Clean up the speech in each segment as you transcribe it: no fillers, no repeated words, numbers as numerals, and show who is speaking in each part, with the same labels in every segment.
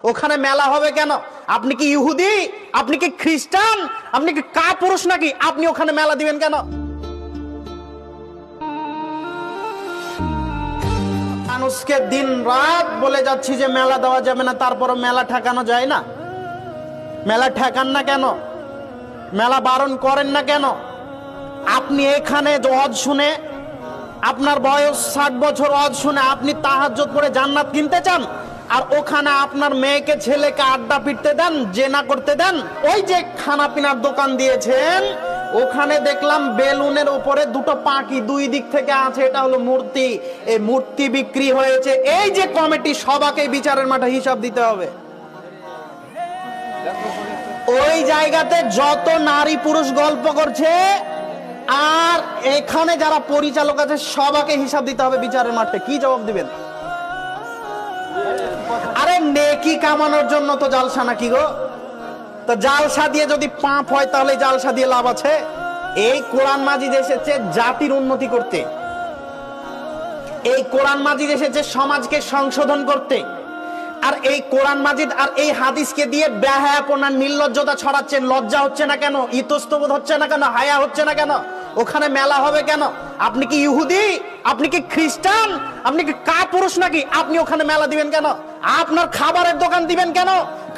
Speaker 1: ওখানে মেলা হবে কেন? আপনি কি ইহুদি? আপনি কি খ্রিস্টান? আপনি কি কাপুরুষ নাকি? আপনি ওখানে মেলা দিবেন কেন? মানুষকে দিন রাত বলে যাচ্ছি যে মেলা দেওয়া যাবে না, তারপর মেলা ঠেকানো যায় না। মেলা ঠেকান না কেন? মেলা বারণ করেন না কেন? আপনি এখানে ওয়াজ শুনে, আপনার বয়স 60 বছর, ওয়াজ শুনে আপনি তাহাজ্জুদ পড়ে জান্নাত কিনতে চান, আর ওখানে আপনার মেয়েকে ছেলেকে আড্ডা পিটতে দেন, জেনা করতে দেন। ওই যে খানা পিনার দোকান দিয়েছেন, ওখানে দেখলাম বেলুনের উপরে দুটো পাখি দুই দিক থেকে আছে, এটা হলো মূর্তি। এই মূর্তি বিক্রি হয়েছে। এই যে কমিটি, সবাকে বিচারের মাঠে হিসাব দিতে হবে। ওই জায়গাতে যত নারী পুরুষ গল্প করছে, আর এখানে যারা পরিচালক আছে, সবাকে হিসাব দিতে হবে বিচারের মাঠে। কি জবাব দিবেন? আরে নেকি কামানোর জন্য তো জালসা নাকি গো? তো জালসা দিয়ে যদি পাপ হয়, তাহলে জালসা দিয়ে লাভ আছে? এই কোরআন মাজিদ এসেছে জাতির উন্নতি করতে, এই কোরআন মাজিদ এসেছে সমাজকে সংশোধন করতে। আর এই কোরআন মাজিদ আর এই হাদিসকে দিয়ে বেহায়াপনা, নির্লজ্জতা ছড়াচ্ছেন। লজ্জা হচ্ছে না কেন? ইতস্তবোধ হচ্ছে না কেন? হায়া হচ্ছে না কেন? ওখানে মেলা হবে কেন? আপনি কি ইহুদি? আপনি কি খ্রিস্টান? আপনি কি কাপুরুষ নাকি? আপনি ওখানে মেলা দিবেন কেন? আপনার খাবারের দোকান দিবেন কেন?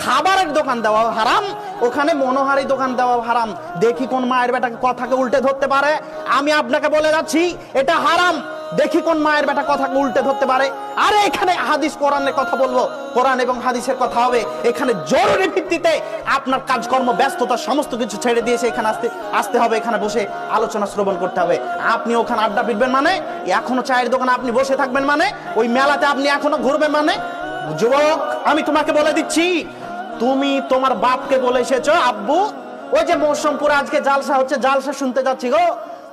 Speaker 1: খাবারের দোকান দেওয়া হারাম, ওখানে মনোহারি দোকান দেওয়া হারাম। দেখি কোন মায়ের বেটাকে কথাকে উল্টে ধরতে পারে। আমি আপনাকে বলে যাচ্ছি এটা হারাম। দেখি কোন মায়ের বেটা কথাকে উল্টে ধরতে পারে। আরে এখানে হাদিস কোরআনের কথা বলবো, কোরআন এবং হাদিসের কথা হবে। এখানে জরুরি ভিত্তিতে আপনার কাজকর্ম, ব্যস্ততা, সমস্ত কিছু ছেড়ে দিয়েছে এখানে আসতে হবে। এখানে বসে আলোচনা শ্রবণ করতে হবে। আপনি ওখানে আড্ডা পিটবেন মানে, এখনো চায়ের দোকানে আপনি বসে থাকবেন মানে, ওই মেলাতে আপনি এখনো ঘুরবেন মানে। যুবক, আমি তোমাকে বলে দিচ্ছি, তুমি তোমার বাপকে বলে এসেছো, আব্বু ওই যে মৌসুমপুরে আজকে জালসা হচ্ছে, জালসা শুনতে যাচ্ছি গো।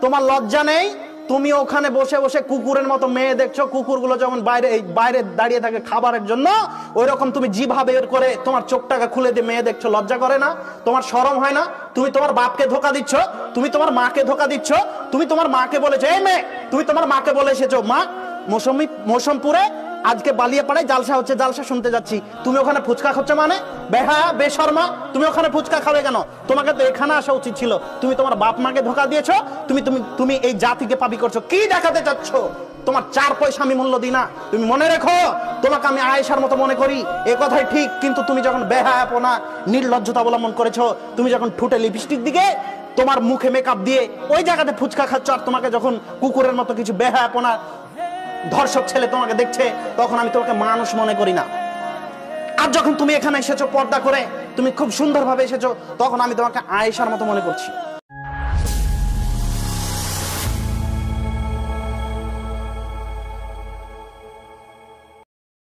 Speaker 1: তোমার লজ্জা নেই? তুমি ওখানে বসে বসে কুকুরের মতো মেয়ে দেখছো। কুকুরগুলো যেমন বাইরে দাঁড়িয়ে থাকে খাবারের জন্য, ওই রকম তুমি জিভা বের করে তোমার চোখটাকে খুলে দিয়ে মেয়ে দেখছো। লজ্জা করে না? তোমার শরম হয় না? তুমি তোমার বাপকে ধোকা দিচ্ছ, তুমি তোমার মাকে ধোকা দিচ্ছ। তুমি তোমার মাকে বলেছো, এই মেয়ে, তুমি তোমার মাকে বলে এসেছো, মা মৌসুমপুরে আজকে বালিয়াপাড়ায় জালসা হচ্ছে, জালসা শুনতে যাচ্ছি। তুমি ওখানে ফুচকা খাচ্ছ মানে? বেহা বেশর্মা, তুমি ওখানে ফুচকা খাবে কেন? তোমাকে তো এখানে আসা উচিত ছিল। তুমি তোমার বাপ মাকে ধোকা দিয়েছো। তুমি তুমি তুমি এই জাতিকে পাপী করছো। কি দেখাতে চাচ্ছ? তোমার 4 পয়সা আমি মূল্য দিই না। তুমি মনে রেখো, তোমাকে আমি আয়েশার মতো মনে করি, এ কথাই ঠিক। কিন্তু তুমি যখন বেহায়াপনা, নির্লজ্জতা অবলম্বন করেছো, তুমি যখন ঠোঁটে লিপস্টিক দিকে, তোমার মুখে মেকআপ দিয়ে ওই জায়গাতে ফুচকা খাচ্ছ, আর তোমাকে যখন কুকুরের মতো কিছু বেহায়াপনা ধর্ষক ছেলে তোমাকে দেখছে, তখন আমি তোমাকে মানুষ মনে করি না। আর যখন তুমি এখানে এসেছো পর্দা করে, তুমি খুব সুন্দরভাবে এসেছো, তখন আমি তোমাকে আয়েশার মতো মনে করছি।